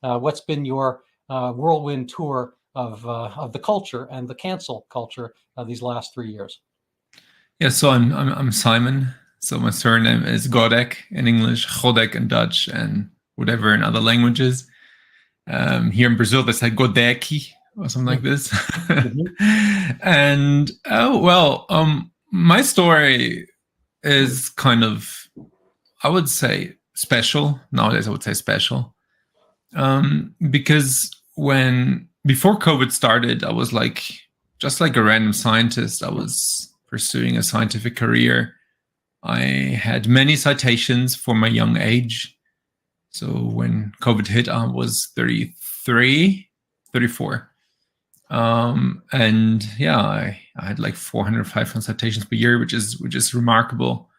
What's been your whirlwind tour of the culture and the cancel culture these last 3 years? Yeah, so I'm Simon. So my surname is Goddek in English, Goddek in Dutch, and whatever in other languages. Here in Brazil, they say Goddeki or something like this. And my story is kind of, I would say, special. Nowadays, I would say special. Because before COVID started, I was just like a random scientist. I was pursuing a scientific career. I had many citations for my young age. So when COVID hit, I was 33, 34. And yeah, I had like 400, 500 citations per year, which is remarkable.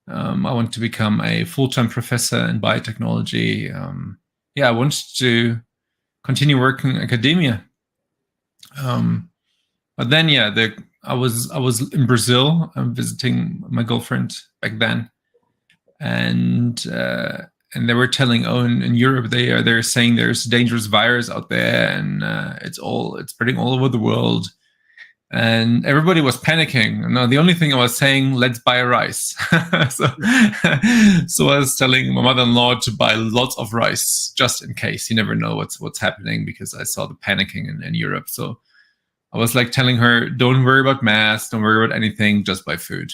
I want to become a full-time professor in biotechnology. I wanted to continue working in academia. But then, I was in Brazil. I'm visiting my girlfriend back then, and they were telling, in Europe they're saying there's a dangerous virus out there, and it's spreading all over the world, and everybody was panicking. No, the only thing I was saying, let's buy rice. So I was telling my mother-in-law to buy lots of rice just in case. You never know what's happening, because I saw the panicking in Europe. So I was like telling her, don't worry about masks, don't worry about anything, just buy food.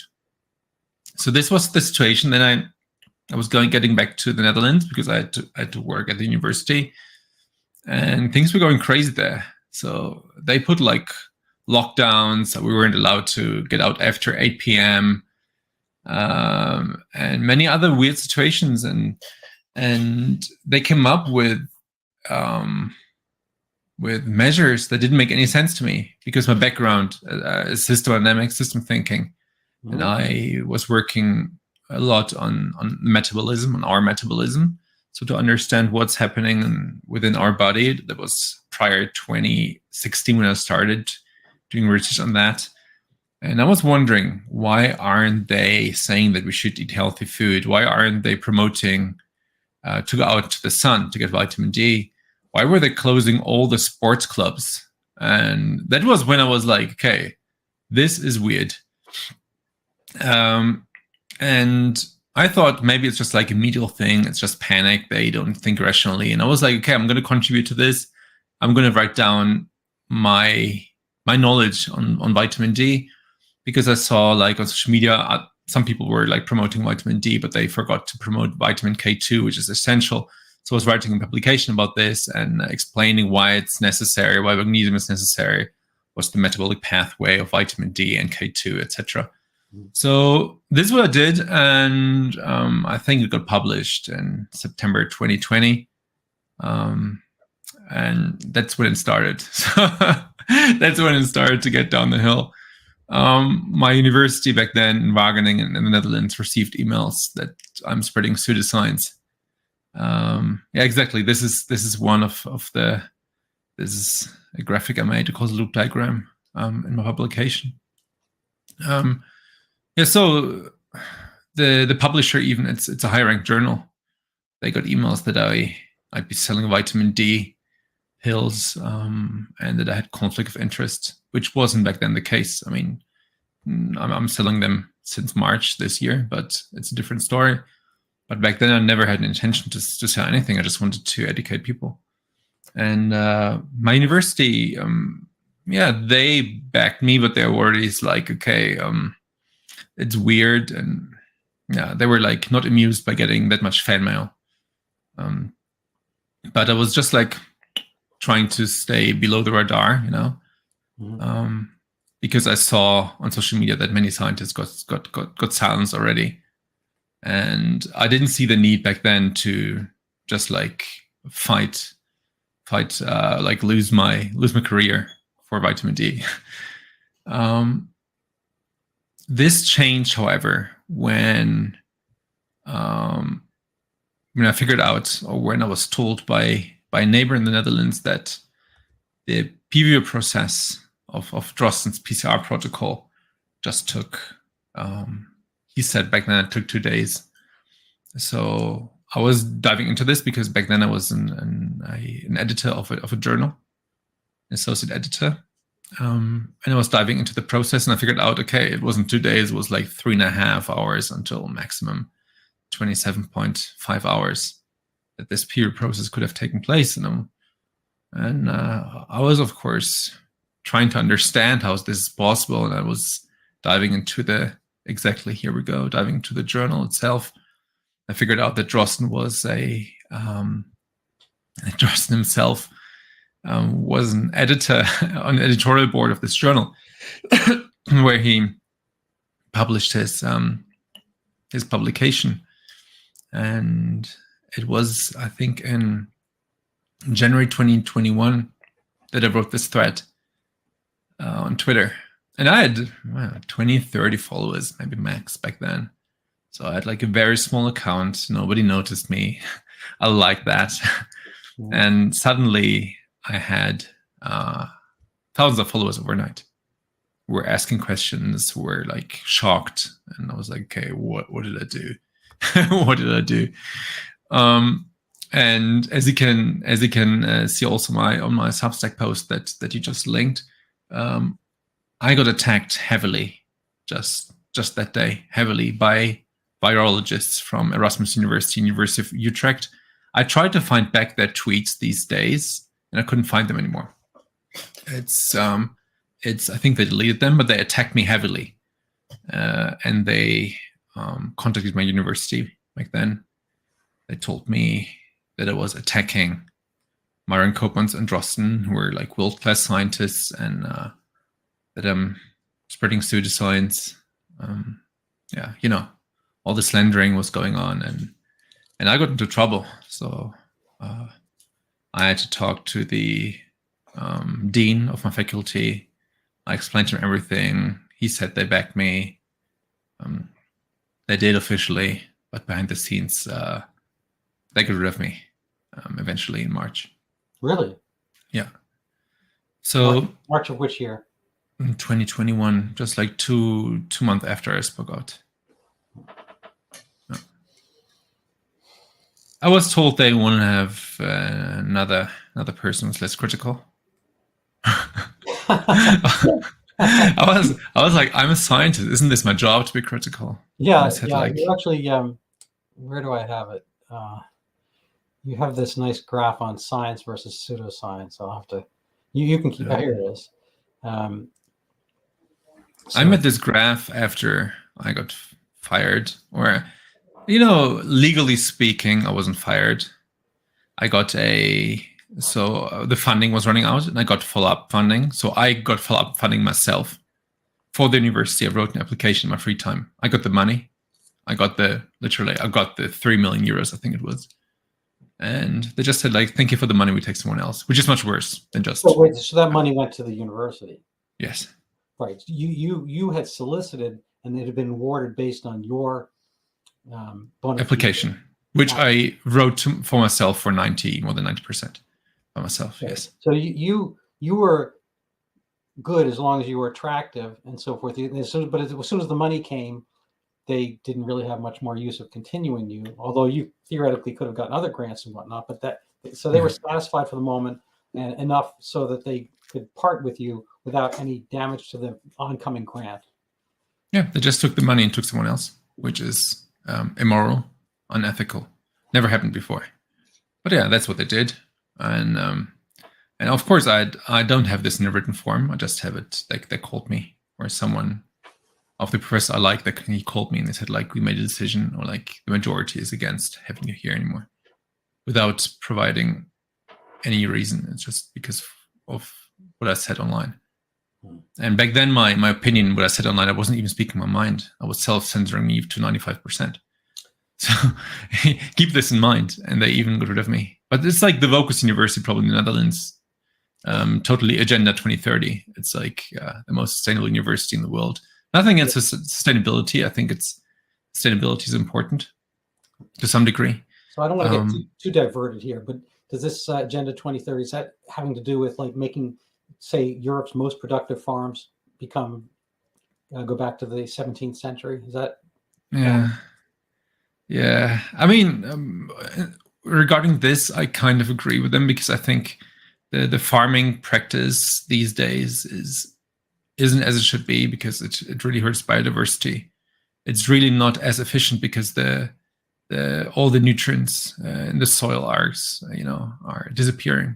So this was the situation. Then I was getting back to the Netherlands because I had to work at the university, and things were going crazy there. So they put like lockdowns. So we weren't allowed to get out after 8 p.m. And many other weird situations. And they came up with measures that didn't make any sense to me, because my background is system thinking. Mm-hmm. And I was working a lot on metabolism, on our metabolism. So to understand what's happening within our body. That was prior to 2016 when I started doing research on that. And I was wondering, why aren't they saying that we should eat healthy food? Why aren't they promoting to go out to the sun to get vitamin D? Why were they closing all the sports clubs? And that was when I was like, okay, this is weird. And I thought maybe it's just like a medial thing. It's just panic. They don't think rationally. And I was like, okay, I'm going to contribute to this. I'm going to write down my knowledge on vitamin D, because I saw like on social media, some people were like promoting vitamin D, but they forgot to promote vitamin K2, which is essential. So I was writing a publication about this and explaining why it's necessary, why magnesium is necessary, what's the metabolic pathway of vitamin D and K2, etc. So this is what I did, and I think it got published in September 2020, and that's when it started. So that's when it started to get down the hill. My university back then in Wageningen in the Netherlands received emails that I'm spreading pseudoscience. Exactly. This is one of the. This is a graphic I made, a causal loop diagram in my publication. So the publisher, even it's a high-ranked journal. They got emails that I'd be selling vitamin D pills, and that I had conflict of interest, which wasn't back then the case. I mean, I'm selling them since March this year, but it's a different story. But back then, I never had an intention to sell anything. I just wanted to educate people. And my university, they backed me, but they were already like, okay, it's weird. And yeah, they were like not amused by getting that much fan mail. But I was just like trying to stay below the radar, mm-hmm. Because I saw on social media that many scientists got silenced already. And I didn't see the need back then to just like fight, like lose my career for vitamin D. This changed, however, when I figured out, or when I was told by a neighbor in the Netherlands, that the PVO process of Drosten's PCR protocol just took. He said back then it took 2 days. So I was diving into this because back then I was an editor of a journal, an associate editor. And I was diving into the process, and I figured out, okay, it wasn't 2 days, it was like 3.5 hours until maximum 27.5 hours that this peer process could have taken place. And I was, of course, trying to understand how this is possible, and I was diving into here we go, diving into the journal itself. I figured out that Drosten was Drosten himself was an editor on the editorial board of this journal, where he published his publication, and it was, I think, in January 2021 that I wrote this thread on Twitter, and I had 20, 30 followers, maybe max back then. So I had like a very small account. Nobody noticed me. I like that. And suddenly I had thousands of followers overnight who were asking questions, who were like shocked. And I was like, okay, what did I do? What did I do? And as you can see also on my Substack post that you just linked, I got attacked heavily just that day, heavily by virologists from Erasmus University, University of Utrecht. I tried to find back their tweets these days, and I couldn't find them anymore. It's I think they deleted them, but they attacked me heavily, and they contacted my university back then. They told me that I was attacking Myron Koopmans and Drosten, who were like world-class scientists, and that I'm spreading pseudoscience. Yeah, all the slandering was going on, and I got into trouble. So I had to talk to the dean of my faculty. I explained to him everything. He said they backed me. They did officially, but behind the scenes, they got rid of me eventually in March. Really? Yeah. So March of which year? 2021, just like two months after I spoke out. Yeah. I was told they want to have another person who's less critical. I was like, I'm a scientist. Isn't this my job to be critical? Yeah, like, you actually, where do I have it? You have this nice graph on science versus pseudoscience. I'll have to, you can keep, here it is. I made this graph after I got fired, or, legally speaking, I wasn't fired. I got the funding was running out, and I got follow-up funding. So I got follow-up funding myself for the university. I wrote an application in my free time. I got the money. I got the 3 million euros, I think it was. And they just said, like, thank you for the money, we take someone else, which is much worse than just. So that money went to the university? Yes. Right. You had solicited, and it had been awarded based on your application, which I wrote for myself for more than 90% by myself. Okay. Yes. So you were good as long as you were attractive and so forth. But as soon as the money came, they didn't really have much more use of continuing you, although you theoretically could have gotten other grants and whatnot. But so they were satisfied for the moment, and enough so that they could part with you without any damage to the oncoming grant. Yeah, they just took the money and took someone else, which is immoral, unethical. Never happened before. But yeah, that's what they did. And of course, I don't have this in a written form. I just have it like they called me, or someone of the professor I like, that he called me and they said, like, we made a decision, or like the majority is against having you here anymore, without providing any reason. It's just because of what I said online. And back then, my opinion, what I said online, I wasn't even speaking my mind. I was self-censoring me to 95%. So keep this in mind. And they even got rid of me. But it's like the Vocus University problem in the Netherlands. Totally Agenda 2030. It's like the most sustainable university in the world. Nothing against sustainability. I think sustainability is important to some degree. So I don't want to get too diverted here, but does this Agenda 2030, is that having to do with like making, say, Europe's most productive farms go back to the 17th century? Is that? Yeah. Yeah, I mean, regarding this, I kind of agree with them because I think the farming practice these days isn't as it should be because it really hurts biodiversity. It's really not as efficient because the all the nutrients in the soil are disappearing.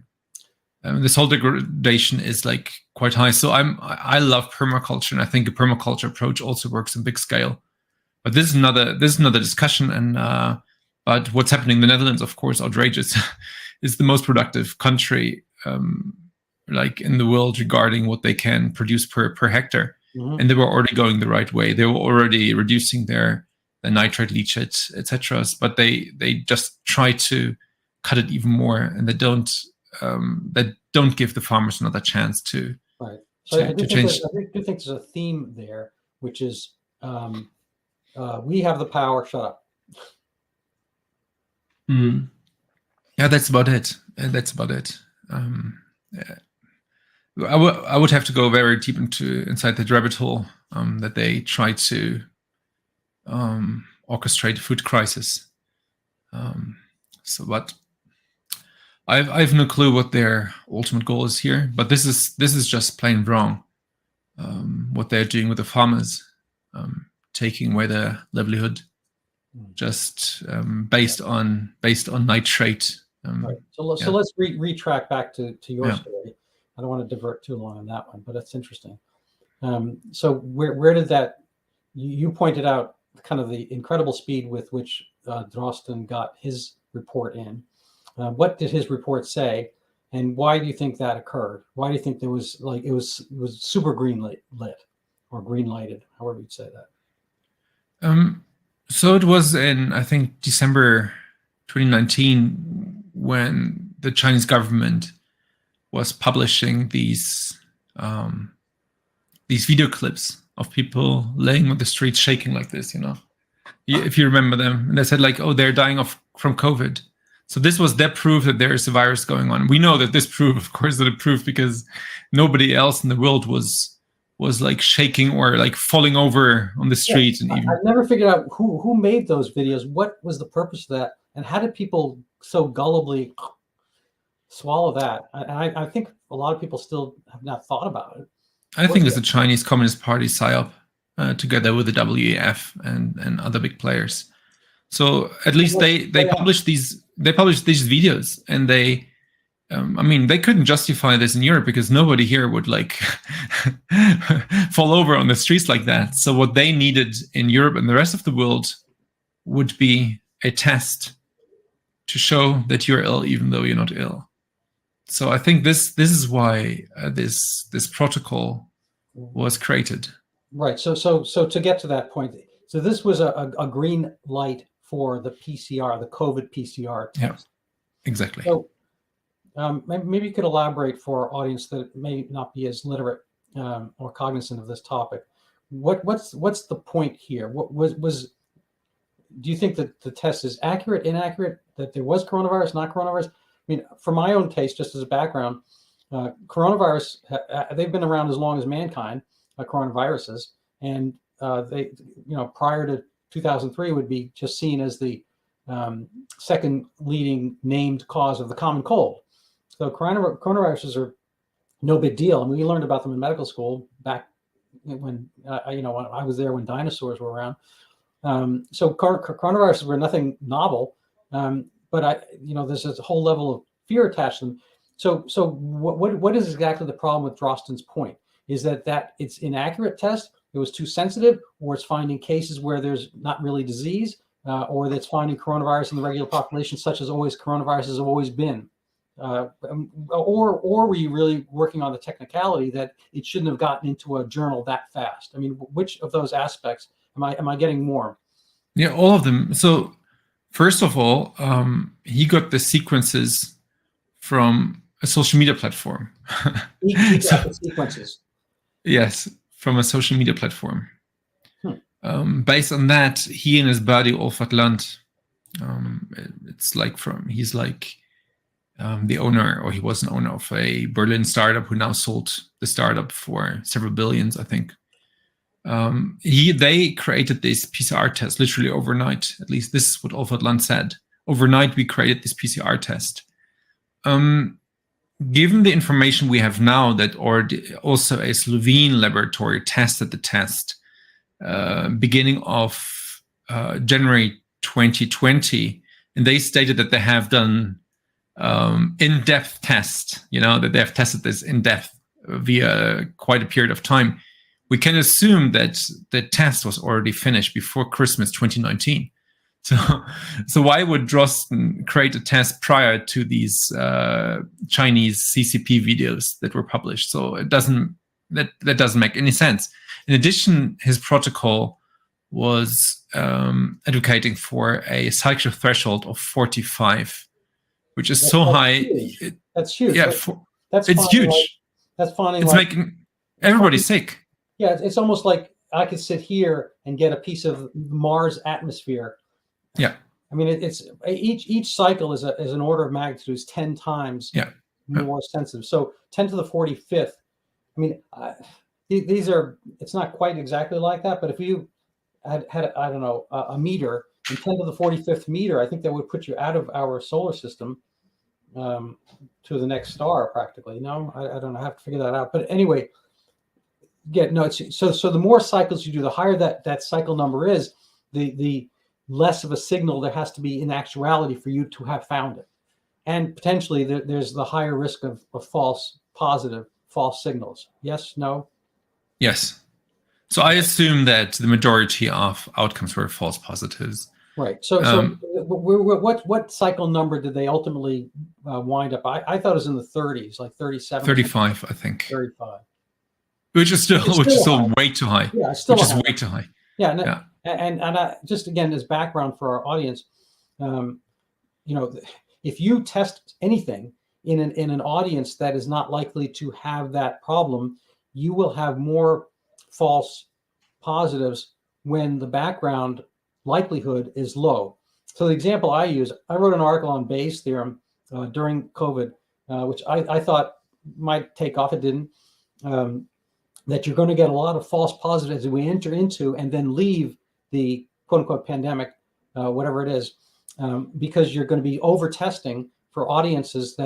The soil degradation is like quite high. So I love permaculture, and I think a permaculture approach also works on big scale. But this is another discussion. And but what's happening in the Netherlands, of course, outrageous. Is the most productive country like in the world regarding what they can produce per hectare. Mm-hmm. And they were already going the right way. They were already reducing their nitrate leachate, etc. But they just try to cut it even more, and they don't give the farmers another chance to right. So I do think there's a theme there, which is we have the power. Shut up. Mm. Yeah, that's about it. Yeah. I would have to go very deep inside the rabbit hole that they try to orchestrate a food crisis. But I have no clue what their ultimate goal is here. But this is just plain wrong. What they're doing with the farmers, taking away their livelihood, just based on nitrate. Right. So let's retrack back to your story. I don't want to divert too long on that one, but it's interesting. So where did that? You pointed out kind of the incredible speed with which Drosten got his report in. What did his report say, and why do you think that occurred? Why do you think there was it was super green lit or green lighted, however you'd say that? So it was in, I think, December 2019 when the Chinese government was publishing these video clips of people laying on the streets shaking like this, if you remember them. And they said they're dying from COVID. So this was their proof that there is a virus going on. We know that this proof, of course, that it proved because nobody else in the world was shaking or falling over on the street. Yeah, and even I've never figured out who made those videos. What was the purpose of that? And how did people so gullibly swallow that? I think a lot of people still have not thought about it. I think it's the Chinese Communist Party PSYOP together with the WEF and other big players. So at least they published these videos, and they they couldn't justify this in Europe because nobody here would fall over on the streets like that. So what they needed in Europe and the rest of the world would be a test to show that you're ill even though you're not ill. So I think this is why this protocol was created. Right. So to get to that point, so this was a green light for the PCR, the COVID PCR test. Yeah, exactly. So maybe you could elaborate for our audience that may not be as literate or cognizant of this topic. What's the point here? What was? Do you think that the test is accurate, inaccurate? That there was coronavirus, not coronavirus? I mean, for my own taste, just as a background, coronavirus they've been around as long as mankind. Coronaviruses, and they, prior to 2003, would be just seen as the second leading named cause of the common cold. So coronaviruses are no big deal. I mean, we learned about them in medical school back when when I was there when dinosaurs were around. So coronaviruses were nothing novel, but there's a whole level of fear attached to them. So what is exactly the problem with Drosten's point? Is that it's inaccurate test, it was too sensitive, or it's finding cases where there's not really disease, or that's finding coronavirus in the regular population, such as coronaviruses have always been, or were you really working on the technicality that it shouldn't have gotten into a journal that fast? I mean, which of those aspects am I getting more? Yeah, all of them. So first of all, he got the sequences from a social media platform. He got the sequences. Yes, from a social media platform. Based on that, he and his buddy Olfert Land, he's the owner, or he was an owner of a Berlin startup who now sold the startup for several billions, I think. They created this PCR test literally overnight. At least this is what Alfred Land said. Overnight, we created this PCR test. Given the information we have now that also a Slovene laboratory tested the test beginning of January 2020, and they stated that they have done in-depth test, that they have tested this in-depth via quite a period of time. We can assume that the test was already finished before Christmas 2019. So why would Drosten create a test prior to these Chinese CCP videos that were published? So that doesn't make any sense. In addition, his protocol was advocating for a cycle threshold of 45, which is so high. Huge. That's huge. Yeah, it's huge. That's funny. It's making everybody sick. Yeah, it's almost like I could sit here and get a piece of Mars atmosphere. Yeah, I mean, it's each cycle is an order of magnitude is 10 times more sensitive. So 10 to the 45th. I mean, these are. It's not quite exactly like that, but if you had I don't know a meter and 10 to the 45th meter, I think that would put you out of our solar system to the next star practically. No, I don't know. I have to figure that out. But anyway, so the more cycles you do, the higher that cycle number is, the less of a signal there has to be in actuality for you to have found it. And potentially there's the higher risk of false signals. Yes, no? Yes. So I assume that the majority of outcomes were false positives. Right. So what cycle number did they ultimately wind up? I thought it was in the 30s, like 37. 35, I think. 35. Which is still way too high. Yeah, it's still way too high. Yeah. And just again, as background for our audience, if you test anything in an audience that is not likely to have that problem, you will have more false positives when the background likelihood is low. So the example I use, I wrote an article on Bayes' theorem during COVID, which I thought might take off. It didn't. That you're going to get a lot of false positives as we enter into and then leave the quote unquote pandemic, whatever it is, because you're going to be over testing for audiences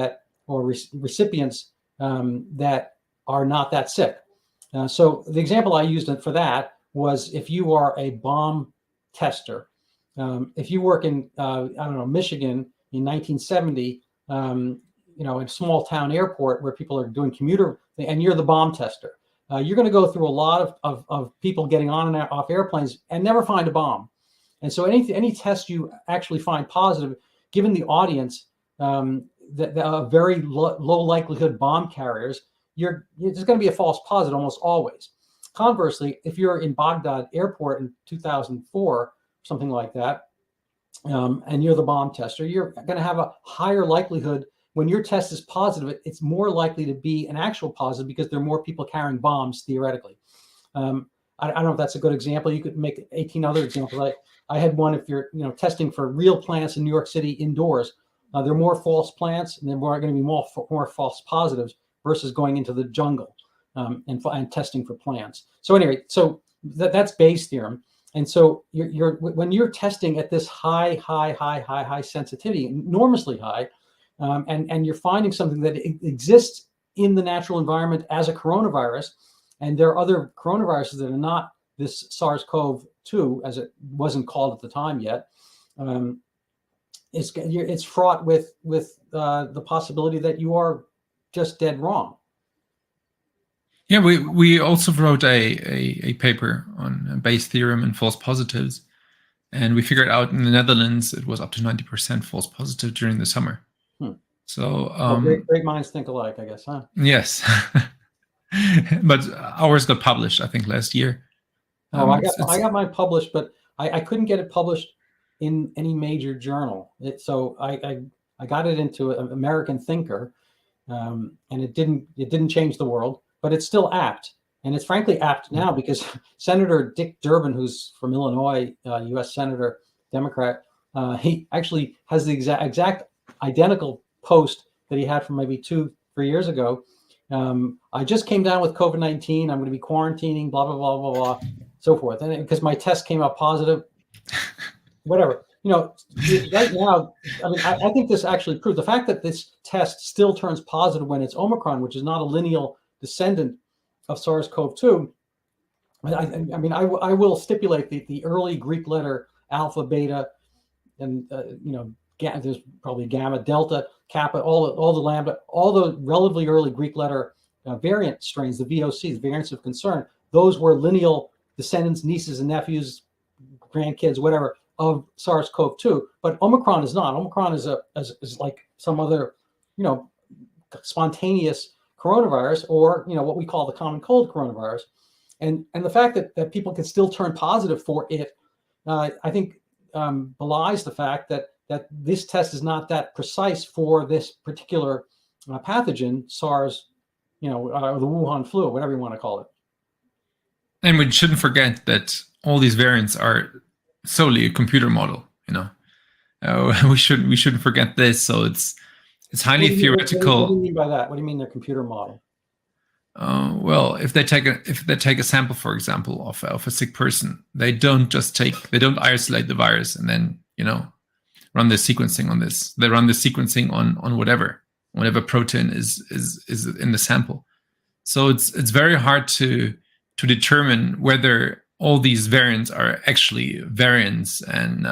or recipients that are not that sick. So the example I used for that was if you are a bomb tester, if you work in, Michigan in 1970, in a small town airport where people are doing commuter, and you're the bomb tester. You're going to go through a lot of people getting on and off airplanes and never find a bomb. And so any test you actually find positive, given the audience, that very low likelihood bomb carriers, there's going to be a false positive almost always. Conversely, if you're in Baghdad airport in 2004, something like that, and you're the bomb tester, you're going to have a higher likelihood. When your test is positive, it's more likely to be an actual positive because there are more people carrying bombs theoretically. I don't know if that's a good example. You could make 18 other examples. I had one. If you're testing for real plants in New York City indoors, there are more false plants and there are going to be more false positives versus going into the jungle and testing for plants. So anyway, that's Bayes' theorem. And so when you're testing at this high sensitivity, enormously high. And you're finding something that exists in the natural environment as a coronavirus, and there are other coronaviruses that are not this SARS-CoV-2, as it wasn't called at the time yet. It's fraught with the possibility that you are just dead wrong. Yeah, we also wrote a paper on Bayes' theorem and false positives, and we figured out in the Netherlands it was up to 90% false positive during the summer. So great minds think alike, I guess, huh? Yes. But ours got published, I think, last year. I got mine published, but I couldn't get it published in any major journal. So I got it into an American Thinker, and it didn't change the world, but it's still apt, and it's frankly apt now because Senator Dick Durbin, who's from Illinois, U.S. Senator, Democrat, he actually has the exact identical post that he had from maybe 2-3 years ago. I just came down with COVID-19. I'm going to be quarantining, blah, blah, blah, blah, blah. so forth. And because my test came out positive, whatever. Right now, I mean, I think this actually proves the fact that this test still turns positive when it's Omicron, which is not a lineal descendant of SARS-CoV-2. I mean, I will stipulate the early Greek letter alpha, beta, and there's probably gamma, delta, kappa, all the lambda, all the relatively early Greek letter variant strains, the VOCs, variants of concern. Those were lineal descendants, nieces and nephews, grandkids, whatever, of SARS-CoV-2. But Omicron is not. Omicron is like some other, spontaneous coronavirus, or what we call the common cold coronavirus. And the fact that people can still turn positive for it, I think belies the fact that this test is not that precise for this particular pathogen, SARS, or the Wuhan flu, whatever you want to call it. And we shouldn't forget that all these variants are solely a computer model. We shouldn't forget this. So it's highly theoretical. What do you mean by that? What do you mean their computer model? Well, if they take a sample, for example, of a sick person, they don't isolate the virus and then run the sequencing on this. They run the sequencing on whatever protein is in the sample. So it's very hard to determine whether all these variants are actually variants and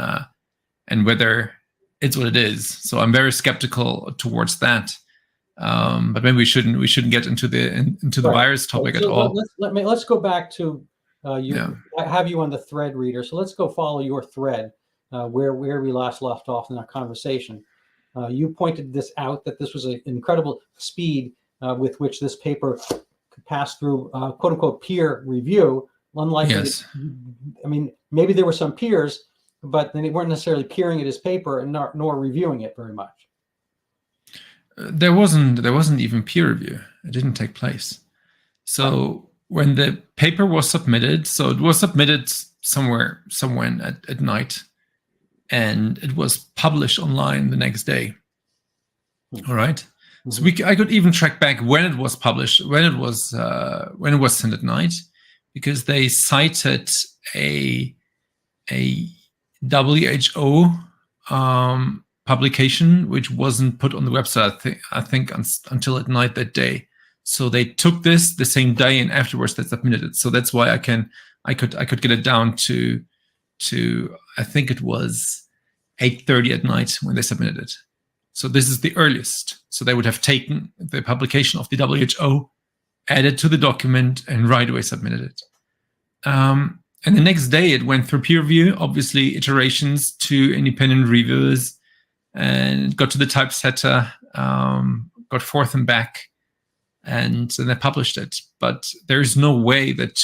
whether it's what it is. So I'm very skeptical towards that. But maybe we shouldn't get into the virus topic at all. Let's go back to I have you on the thread reader, so let's go follow your thread where we last left off in our conversation. You pointed this out, that this was an incredible speed with which this paper could pass through quote unquote peer review. Unlike, yes. I mean, maybe there were some peers, but they weren't necessarily peering at his paper and nor reviewing it very much. There wasn't even peer review. It didn't take place. So when the paper was submitted, so it was submitted somewhere at night, and it was published online the next day. All right. Mm-hmm. So I could even track back when it was published, when it was sent at night, because they cited a WHO publication which wasn't put on the website, I think until at night that day. So they took this the same day, and afterwards they submitted it. So that's why I could get it down to I think it was 8:30 at night when they submitted it. So this is the earliest. So they would have taken the publication of the WHO, added to the document, and right away submitted it. And the next day it went through peer review, obviously iterations to independent reviewers, and got to the typesetter, got forth and back, and then they published it. But there is no way that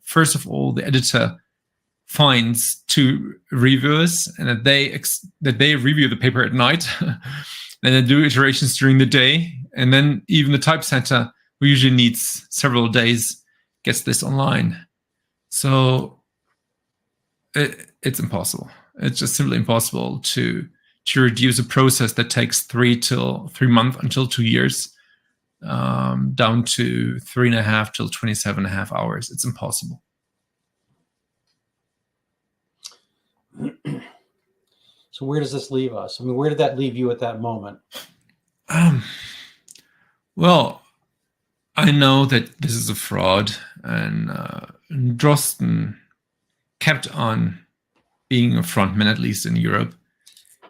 first of all the editor finds two reviewers and that they review the paper at night, and they do iterations during the day, and then even the typesetter, who usually needs several days, gets this online. So it's impossible. It's just simply impossible to reduce a process that takes 3 months until 2 years down to 3.5 till 27.5 hours. It's impossible. So where does this leave us? I mean, where did that leave you at that moment? Well, I know that this is a fraud, and Drosten kept on being a frontman, at least in Europe.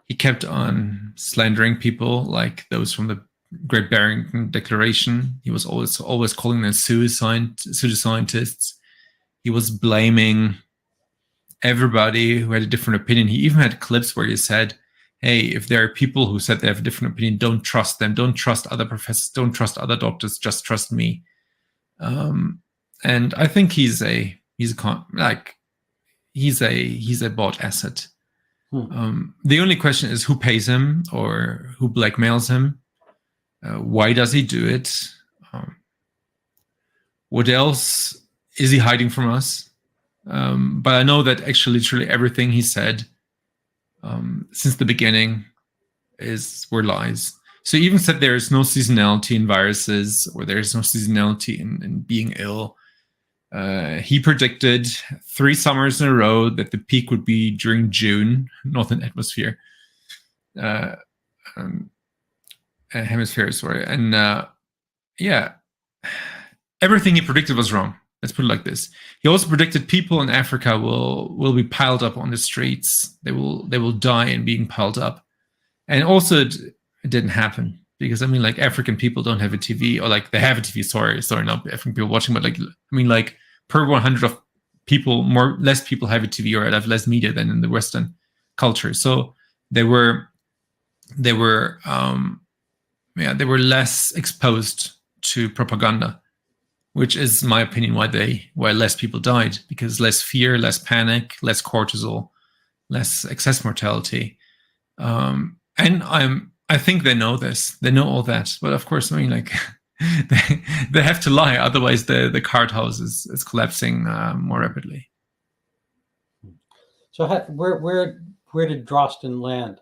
He kept on slandering people like those from the Great Barrington Declaration. He was always calling them pseudoscientists. He was blaming everybody who had a different opinion. He even had clips where he said, hey, if there are people who said they have a different opinion, don't trust them. Don't trust other professors. Don't trust other doctors. Just trust me. And I think he's a bought asset. The only question is who pays him or who blackmails him. Why does he do it? What else is he hiding from us? But I know that actually literally everything he said since the beginning were lies. So he even said there is no seasonality in viruses, or there is no seasonality in being ill. He predicted 3 summers in a row that the peak would be during June, northern atmosphere, hemisphere, sorry. And yeah, everything he predicted was wrong. Let's put it like this. He also predicted people in Africa will be piled up on the streets. They will die in being piled up. And also it didn't happen, because I mean, like, African people don't have a TV, or like they have a TV. Sorry, not African people watching, but like, I mean, like, per 100 of people, less people have a TV or have less media than in the Western culture. So they were less exposed to propaganda, which is my opinion why less people died, because less fear, less panic, less cortisol, less excess mortality. And I think they know this. They know all that. But of course, I mean, like, they have to lie. Otherwise, the card house is collapsing more rapidly. So where did Drosten land?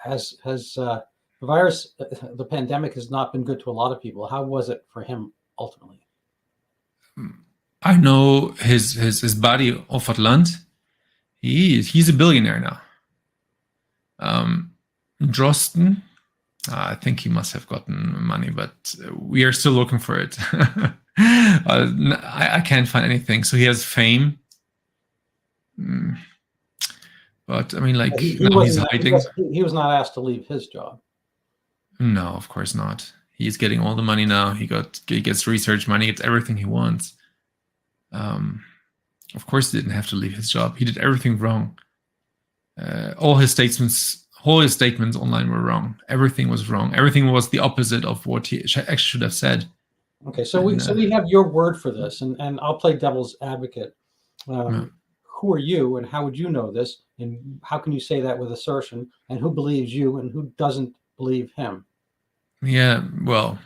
Has the virus, the pandemic, has not been good to a lot of people. How was it for him ultimately? I know his buddy Olfert Land. He's a billionaire now. Drosten, I think he must have gotten money, but we are still looking for it. I can't find anything. So he has fame, but I mean, like, now he's hiding. He was not asked to leave his job. No, of course not. He's getting all the money now. He gets research money. Gets everything he wants. Of course, he didn't have to leave his job. He did everything wrong. All his statements online were wrong. Everything was wrong. Everything was the opposite of what he actually should have said. Okay, so we have your word for this, and I'll play devil's advocate. Who are you, and how would you know this, and how can you say that with assertion? And who believes you, and who doesn't believe him? Yeah, well,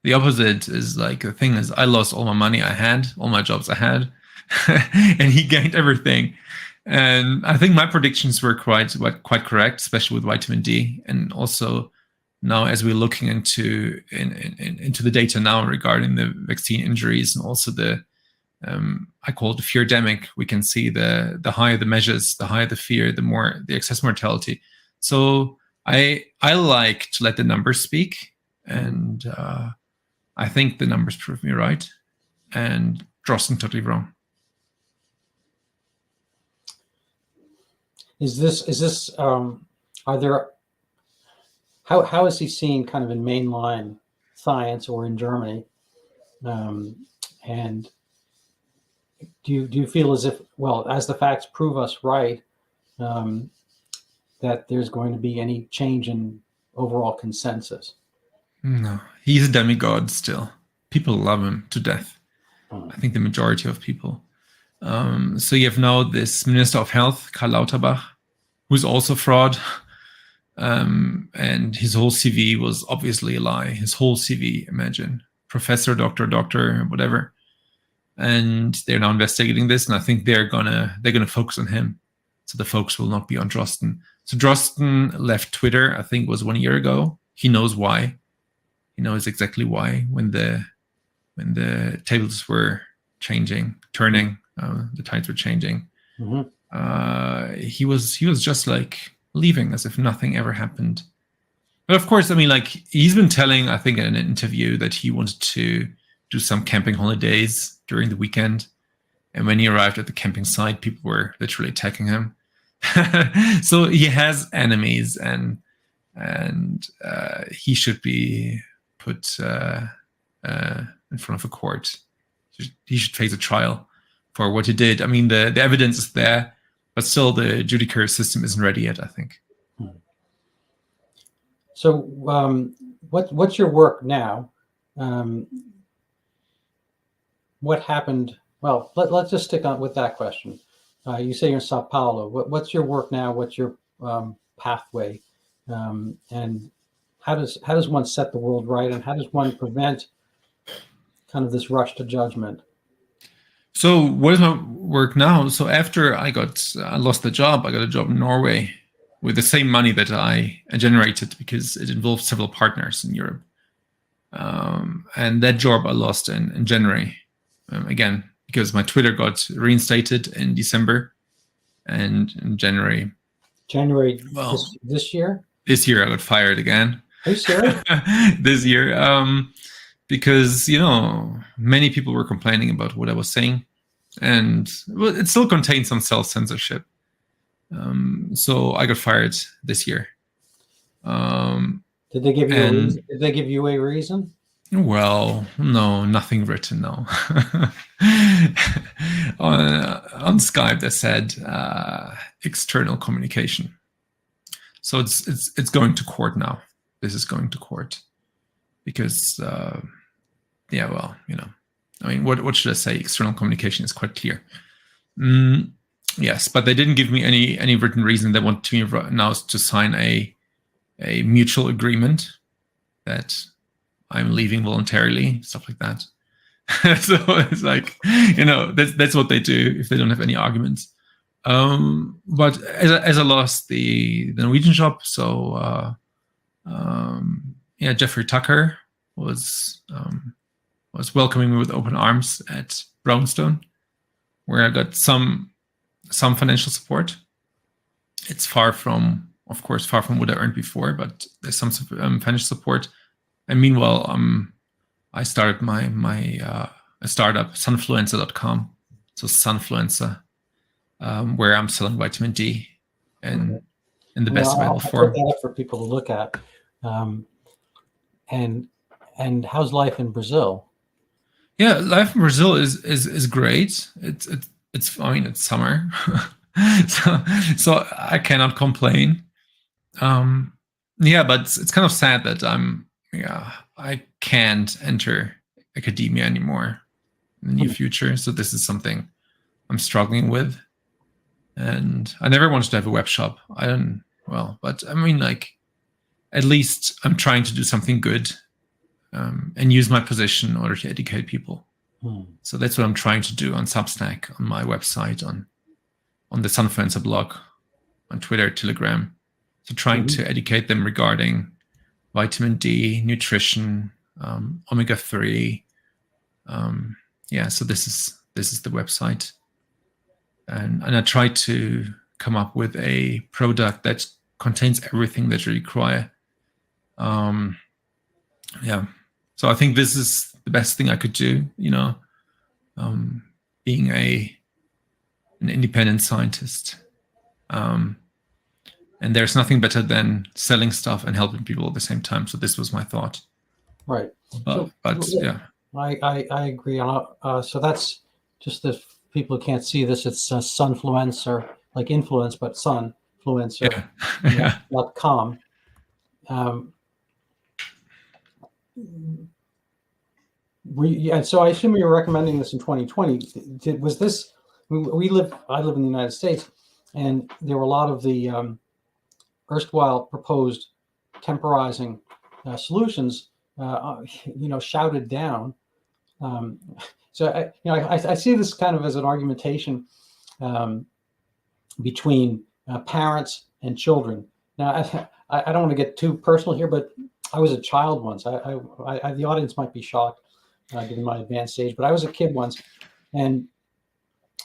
the opposite is, like, the thing is, I lost all my money I had, all my jobs I had, and he gained everything. And I think my predictions were quite correct, especially with vitamin D. And also now, as we're looking into the data now regarding the vaccine injuries, and also the I call it the fear-demic, we can see the higher the measures, the higher the fear, the more the excess mortality. So I like to let the numbers speak, and I think the numbers prove me right, and Drosten totally wrong. Is this are there, how is he seen kind of in mainline science or in Germany? And do you feel as if, well, as the facts prove us right, that there's going to be any change in overall consensus? No, he's a demigod still. People love him to death. I think the majority of people. So you have now this Minister of Health, Karl Lauterbach, who's also fraud. And his whole CV was obviously a lie. His whole CV, imagine. Professor, doctor, whatever. And they're now investigating this, and I think they're gonna focus on him. So the focus will not be on Drosten. So Drosten left Twitter, I think it was 1 year ago. He knows why. He knows exactly why. When the tables were turning, the tides were changing. Mm-hmm. He was just like leaving as if nothing ever happened. But of course, I mean, like, he's been telling, I think, in an interview that he wanted to do some camping holidays during the weekend. And when he arrived at the camping site, people were literally attacking him. So he has enemies, and he should be put in front of a court. He should face a trial for what he did. I mean, the evidence is there, but still the judiciary system isn't ready yet, I think. So what's your work now? What happened? Well, let's just stick on with that question. You say you're in Sao Paulo. What's your work now? What's your pathway? And how does one set the world right? And how does one prevent kind of this rush to judgment? So what is my work now? So after I lost the job, I got a job in Norway with the same money that I generated, because it involved several partners in Europe. And that job I lost in January. again, because my Twitter got reinstated in December and in January. January Well, this year? This year I got fired again. Are you serious? This year, because many people were complaining about what I was saying, and it still contains some self-censorship. So I got fired this year. Did they give you a reason? Did they give you a reason? Well, no, nothing written. No. on Skype, they said external communication. So it's going to court now. This is going to court because, what should I say? External communication is quite clear. Yes, but they didn't give me any written reason. They want me now to sign a mutual agreement that I'm leaving voluntarily, stuff like that. So it's like, that's what they do if they don't have any arguments. But as I lost the Norwegian job, so Jeffrey Tucker was welcoming me with open arms at Brownstone, where I got some financial support. It's far from what I earned before, but there's some financial support. And meanwhile, I started my startup, Sunfluencer.com. So Sunfluencer, where I'm selling vitamin D in the best available form. I'll put that up for people to look at. And how's life in Brazil? Yeah, life in Brazil is great. It's summer, so I cannot complain. But it's kind of sad that I can't enter academia anymore in the near future. So this is something I'm struggling with, and I never wanted to have a web shop. But at least I'm trying to do something good, and use my position in order to educate people. So that's what I'm trying to do on Substack, on my website, on the Sunfluencer blog, on Twitter, Telegram. So trying to educate them regarding vitamin D, nutrition, omega-3. So this is the website. And I try to come up with a product that contains everything that you require. So I think this is the best thing I could do, being an independent scientist. And there's nothing better than selling stuff and helping people at the same time. So this was my thought. Right. But I agree. So that's just the people who can't see this. It's Sunfluencer, like influence, but Sunfluencer.com. So I assume you're recommending this in 2020. Was this? I live in the United States, and there were a lot of the erstwhile proposed temporizing solutions, shouted down. So I see this kind of as an argumentation between parents and children. Now, I don't want to get too personal here, but I was a child once. The audience might be shocked given my advanced age, but I was a kid once, and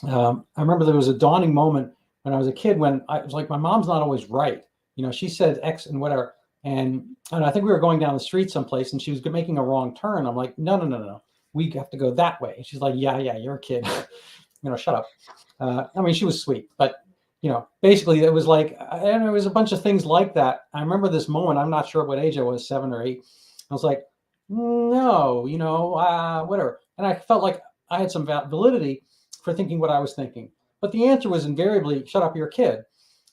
I remember there was a dawning moment when I was a kid when I was like, my mom's not always right. She said X and whatever, and I think we were going down the street someplace, and she was making a wrong turn. I'm like, no, we have to go that way. And she's like, yeah, you're a kid, shut up. She was sweet, but basically it was like, and there was a bunch of things like that. I remember this moment. I'm not sure what age I was, 7 or 8. I was like, no, whatever. And I felt like I had some validity for thinking what I was thinking. But the answer was invariably, shut up, you're a kid.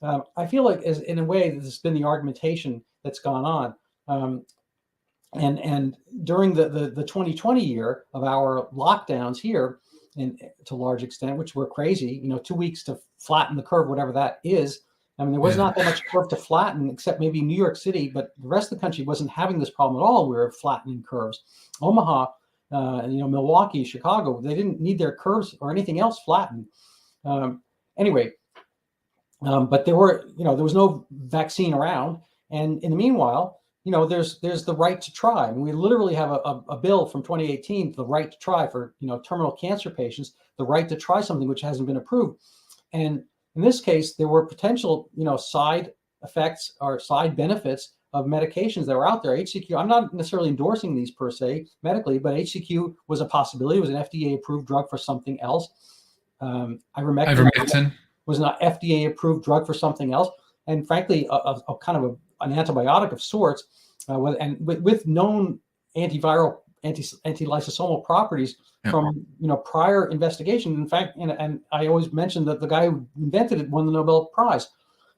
I feel like, in a way, this has been the argumentation that's gone on. And during the 2020 year of our lockdowns here, to a large extent, which were crazy, 2 weeks to flatten the curve, whatever that is. There was not that much curve to flatten, except maybe New York City, but the rest of the country wasn't having this problem at all. We were flattening curves. Omaha, Milwaukee, Chicago, they didn't need their curves or anything else flattened. But there was no vaccine around. And in the meanwhile, there's the right to try. I mean, we literally have a bill from 2018, the right to try for terminal cancer patients, the right to try something which hasn't been approved. And in this case, there were potential side effects or side benefits of medications that were out there. HCQ, I'm not necessarily endorsing these per se medically, but HCQ was a possibility. It was an FDA approved drug for something else. Ivermectin was an FDA approved drug for something else, and frankly, a kind of an antibiotic of sorts, with known antiviral, anti-lysosomal properties from prior investigation. In fact, and I always mention that the guy who invented it won the Nobel Prize,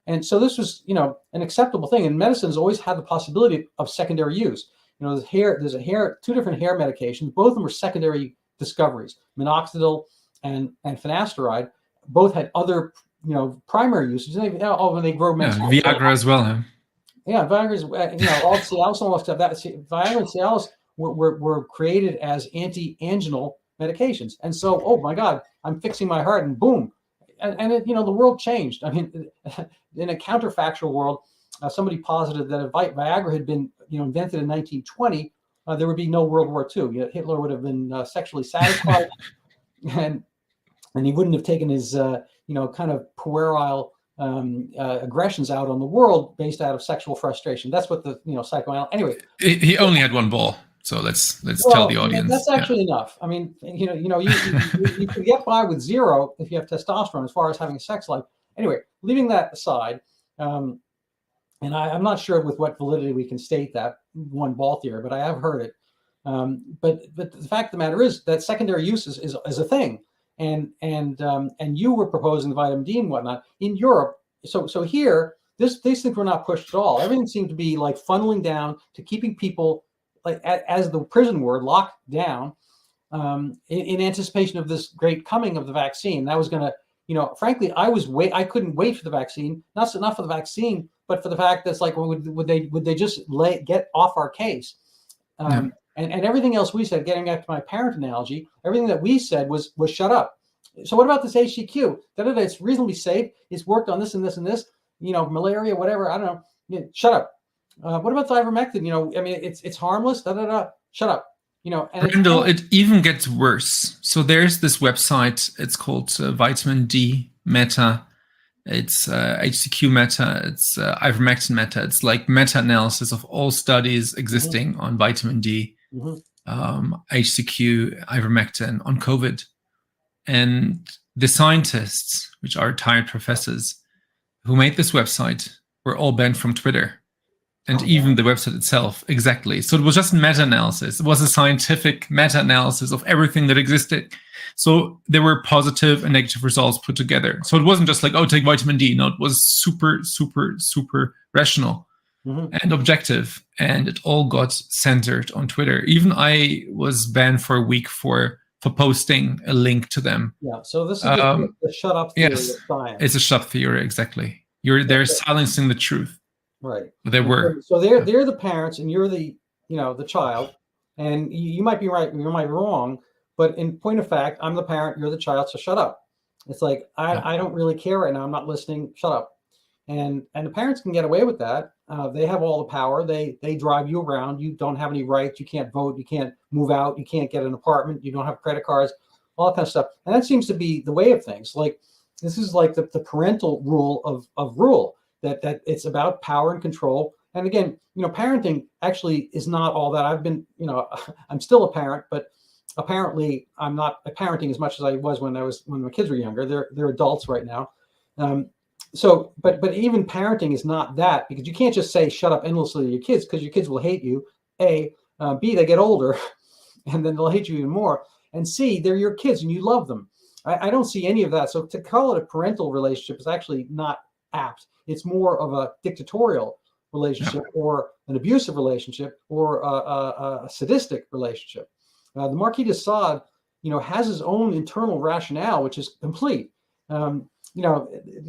and so this was an acceptable thing. And medicine has always had the possibility of secondary use. There's two different hair medications. Both of them were secondary discoveries. Minoxidil and finasteride both had other primary uses. When they grow Viagra as well. Huh? Yeah, Viagra is all Cialis and all that stuff. Viagra and Cialis were created as anti-anginal medications, and so oh my God, I'm fixing my heart, and boom, and the world changed. I mean, in a counterfactual world, somebody posited that if Viagra had been invented in 1920, there would be no World War II. Hitler would have been sexually satisfied, and he wouldn't have taken his kind of puerile aggressions out on the world based out of sexual frustration. That's what the psychoanalyst. Anyway, he only had one ball, so let's tell the audience that's actually enough. I mean, you can get by with zero if you have testosterone as far as having a sex life. Anyway, leaving that aside, and I'm not sure with what validity we can state that one ball theory, but I have heard it. But the fact of the matter is that secondary use is a thing. And you were proposing vitamin D and whatnot in Europe. So here, these things were not pushed at all. Everything seemed to be like funneling down to keeping people, like as the prison word, locked down, in anticipation of this great coming of the vaccine. That was going to, frankly, I couldn't wait for the vaccine, not for the vaccine, but for the fact that it's like, would they just get off our case? And everything else we said, getting back to my parent analogy, everything that we said was shut up. So what about this HCQ? It's reasonably safe. It's worked on this and this and this, malaria, whatever. I don't know. Shut up. What about the ivermectin? I mean, it's harmless. Shut up. And Randall, it even gets worse. So there's this website. It's called Vitamin D Meta. It's HCQ Meta. It's ivermectin Meta. It's like meta-analysis of all studies existing on vitamin D. HCQ, ivermectin, on COVID. And the scientists, which are retired professors, who made this website were all banned from Twitter. And even the website itself, exactly. So it was just meta-analysis. It was a scientific meta-analysis of everything that existed. So there were positive and negative results put together. So it wasn't just like, take vitamin D. No, it was super, super, super rational. And objective, and it all got censored on Twitter. Even I was banned for a week for posting a link to them. Yeah, so this is the shut up theory of science. It's a shut up theory, exactly. They're silencing the truth. Right. They were. So they're the parents, and you're the the child, and you might be right, you might be wrong, but in point of fact, I'm the parent, you're the child, so shut up. It's like I don't really care right now. I'm not listening. Shut up. And the parents can get away with that. They have all the power. They drive you around. You don't have any rights. You can't vote. You can't move out. You can't get an apartment. You don't have credit cards, all that kind of stuff. And that seems to be the way of things. Like this is like the parental rule of rule, that it's about power and control. And again, parenting actually is not all that. I've been, I'm still a parent, but apparently I'm not parenting as much as I was when my kids were younger. They're adults right now. So, but even parenting is not that, because you can't just say shut up endlessly to your kids, because your kids will hate you. A, B, they get older, and then they'll hate you even more. And C, they're your kids and you love them. I don't see any of that. So to call it a parental relationship is actually not apt. It's more of a dictatorial relationship, or an abusive relationship, or a sadistic relationship. The Marquis de Sade, has his own internal rationale, which is complete.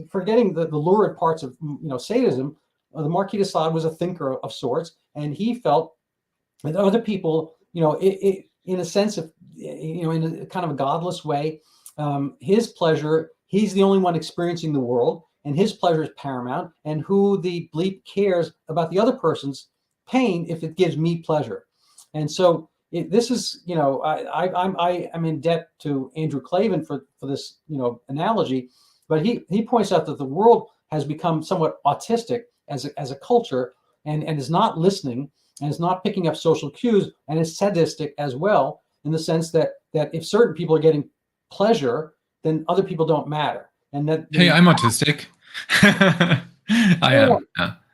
Forgetting the lurid parts of sadism, the Marquis de Sade was a thinker of sorts, and he felt that other people, in a sense of, in a kind of a godless way, his pleasure, he's the only one experiencing the world, and his pleasure is paramount, and who the bleep cares about the other person's pain if it gives me pleasure. And so this is, I'm in debt to Andrew Clavin for this, analogy, but he points out that the world has become somewhat autistic as a culture, and is not listening, and is not picking up social cues, and is sadistic as well, in the sense that if certain people are getting pleasure, then other people don't matter. And that, Hey, I'm autistic. I am.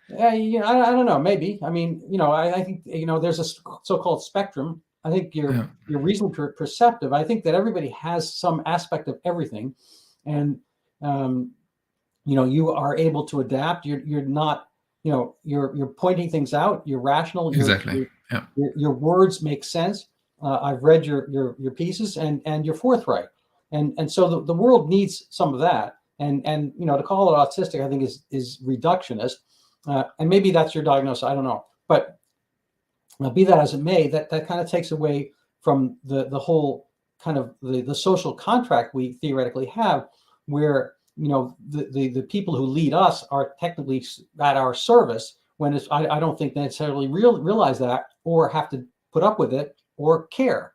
yeah, I don't know. Maybe. I mean, I think there's a so-called spectrum. I think you're reasonably perceptive. I think that everybody has some aspect of everything, and you are able to adapt. You're not, you're pointing things out. You're rational. Exactly. Your words make sense. I've read your pieces, and you're forthright, and so the world needs some of that. And to call it autistic, I think is reductionist. And maybe that's your diagnosis. I don't know. But be that as it may, that kind of takes away from the whole kind of the social contract we theoretically have, where the people who lead us are technically at our service, when I don't think they necessarily realize that, or have to put up with it, or care.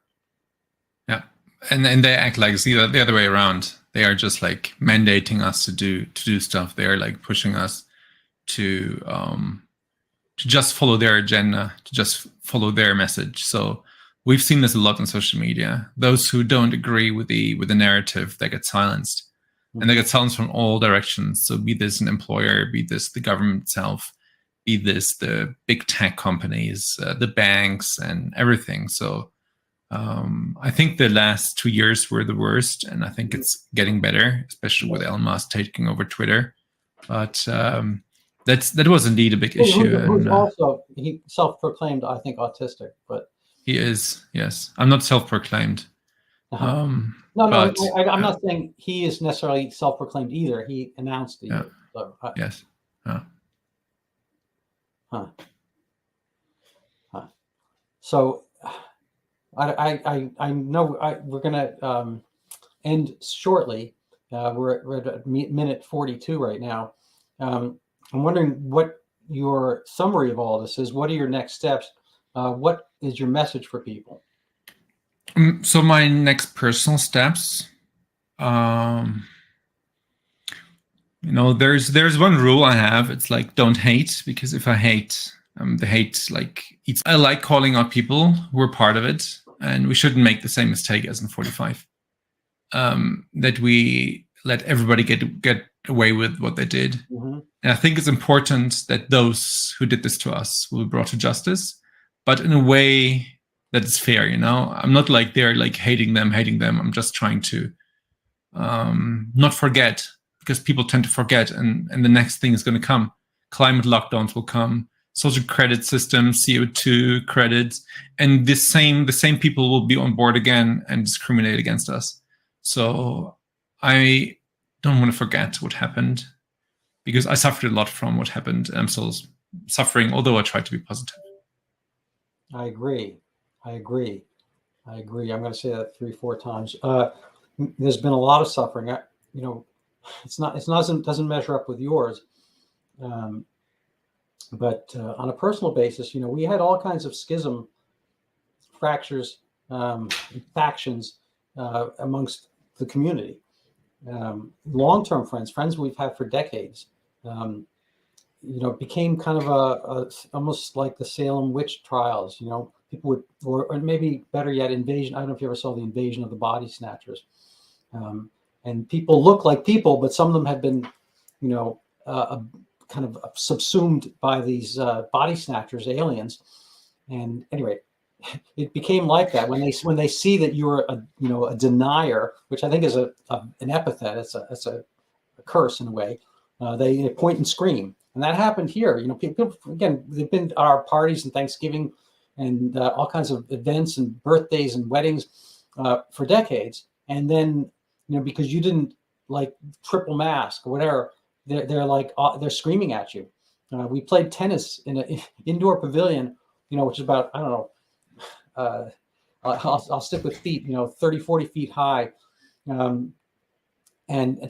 Yeah, and they act like the other way around. They are just like mandating us to do stuff. They are like pushing us to just follow their agenda, to just follow their message. So we've seen this a lot on social media. Those who don't agree with the narrative, they get silenced, and they get silenced from all directions. So be this an employer, be this the government itself, be this the big tech companies, the banks, and everything. So I think the last 2 years were the worst, and I think it's getting better, especially with Elon Musk taking over Twitter. But that was indeed a big issue. Who's also, he self-proclaimed, I think, autistic, but he is. Yes, I'm not self-proclaimed. I'm not saying he is necessarily self-proclaimed either. He announced it. Yeah. So, yes. So I know we're gonna end shortly. We're at minute 42 right now. I'm wondering what your summary of all this is. What are your next steps? What is your message for people? So my next personal steps, there's one rule I have. It's like, don't hate, because if I hate, the hate like eats. I like calling out people who are part of it, and we shouldn't make the same mistake as in 45. That we let everybody get away with what they did. Mm-hmm. And I think it's important that those who did this to us will be brought to justice, but in a way that is fair. I'm not like they're like hating them. I'm just trying to not forget, because people tend to forget, and the next thing is going to come. Climate lockdowns will come, social credit system, CO2 credits, and the same people will be on board again and discriminate against us. So I don't want to forget what happened, because I suffered a lot from what happened. I'm still suffering, although I try to be positive. I agree. I'm going to say that 3-4 times. There's been a lot of suffering. Doesn't measure up with yours. But on a personal basis, we had all kinds of schism, fractures, factions amongst the community. Long-term friends we've had for decades, became kind of almost like the Salem witch trials. People would, or maybe better yet, invasion. I don't know if you ever saw the Invasion of the Body Snatchers. And people look like people, but some of them had been, kind of subsumed by these body snatchers, aliens. And anyway, it became like that when they see that you're a denier, which I think is an epithet. It's a curse in a way. They point and scream, and that happened here. People, again, they've been at our parties and Thanksgiving and all kinds of events and birthdays and weddings for decades, and then because you didn't like triple mask or whatever, they're like they're screaming at you. We played tennis in an indoor pavilion, which is about, I don't know, I'll stick with feet, 30, 40 feet high. And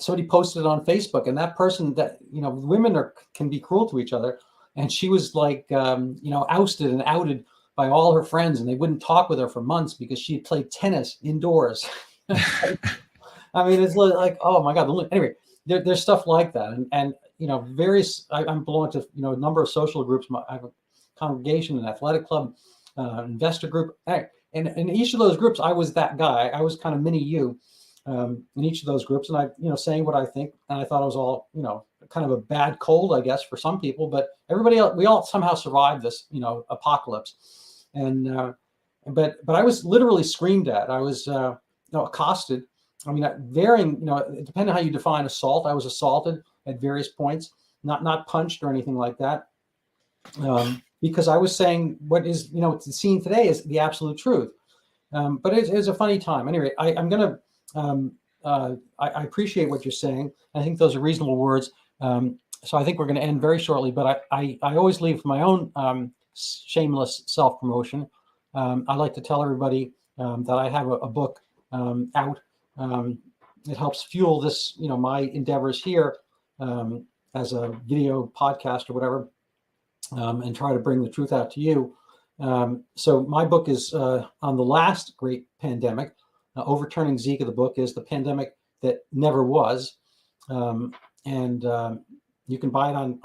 somebody posted it on Facebook, and that person, that women can be cruel to each other. and she was like, ousted and outed by all her friends, and they wouldn't talk with her for months because she had played tennis indoors. I mean, it's like, oh my God. Anyway, there's stuff like that, and various. I'm belong to a number of social groups. I have a congregation, an athletic club, investor group, and in each of those groups, I was that guy. I was kind of mini you in each of those groups, and I, saying what I think, and I thought it was all, kind of a bad cold, I guess, for some people, but everybody else, we all somehow survived this, apocalypse, and but I was literally screamed at. I was, accosted. I mean, varying, depending on how you define assault, I was assaulted at various points, not punched or anything like that, because I was saying what is, seen today is the absolute truth. But it's a funny time. Anyway, I'm going to, I appreciate what you're saying. I think those are reasonable words. So I think we're going to end very shortly, but I always leave for my own shameless self-promotion. I like to tell everybody that I have a book out. It helps fuel this, my endeavors here as a video podcast or whatever, and try to bring the truth out to you. So my book is on the last great pandemic. Overturning Zika, the book is the pandemic that never was. And you can buy it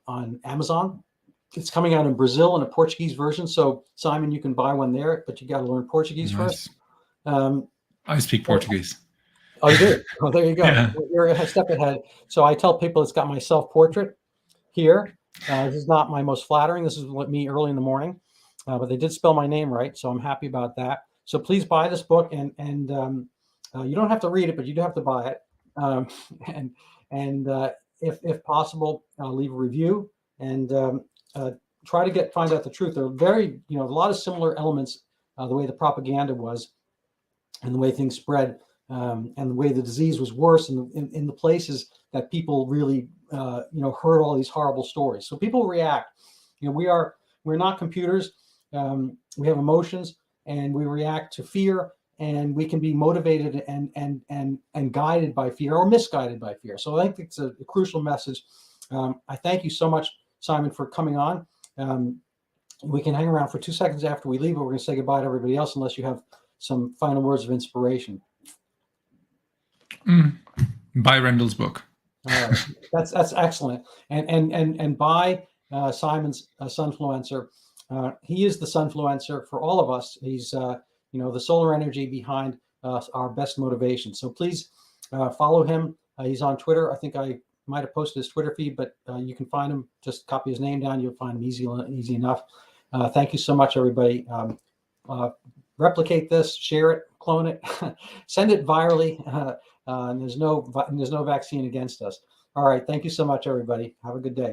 on Amazon. It's coming out in Brazil in a Portuguese version. So Simon, you can buy one there, but you got to learn Portuguese first. I speak Portuguese. Oh, you do? Oh, there you go. Yeah. You're a step ahead. So I tell people it's got my self-portrait here. This is not my most flattering. This is me early in the morning, but they did spell my name right, so I'm happy about that. So please buy this book, and you don't have to read it, but you do have to buy it. If possible, leave a review and try to find out the truth. There are very, a lot of similar elements, the way the propaganda was, and the way things spread, and the way the disease was worse in the places that people really, heard all these horrible stories. So people react. We're not computers. We have emotions, and we react to fear, and we can be motivated and guided by fear or misguided by fear. So I think it's a crucial message. I thank you so much, Simon, for coming on. We can hang around for 2 seconds after we leave, but we're going to say goodbye to everybody else unless you have some final words of inspiration. Buy Randall's book. All right, that's excellent, and buy Simon's Sunfluencer. He is the Sunfluencer for all of us. He's the solar energy behind our best motivation. So please follow him. He's on Twitter. I think I might have posted his Twitter feed, but you can find him. Just copy his name down. You'll find him easy enough. Thank you so much, everybody. Replicate this, share it, clone it, send it virally. And there's no vaccine against us. All right. Thank you so much, everybody. Have a good day.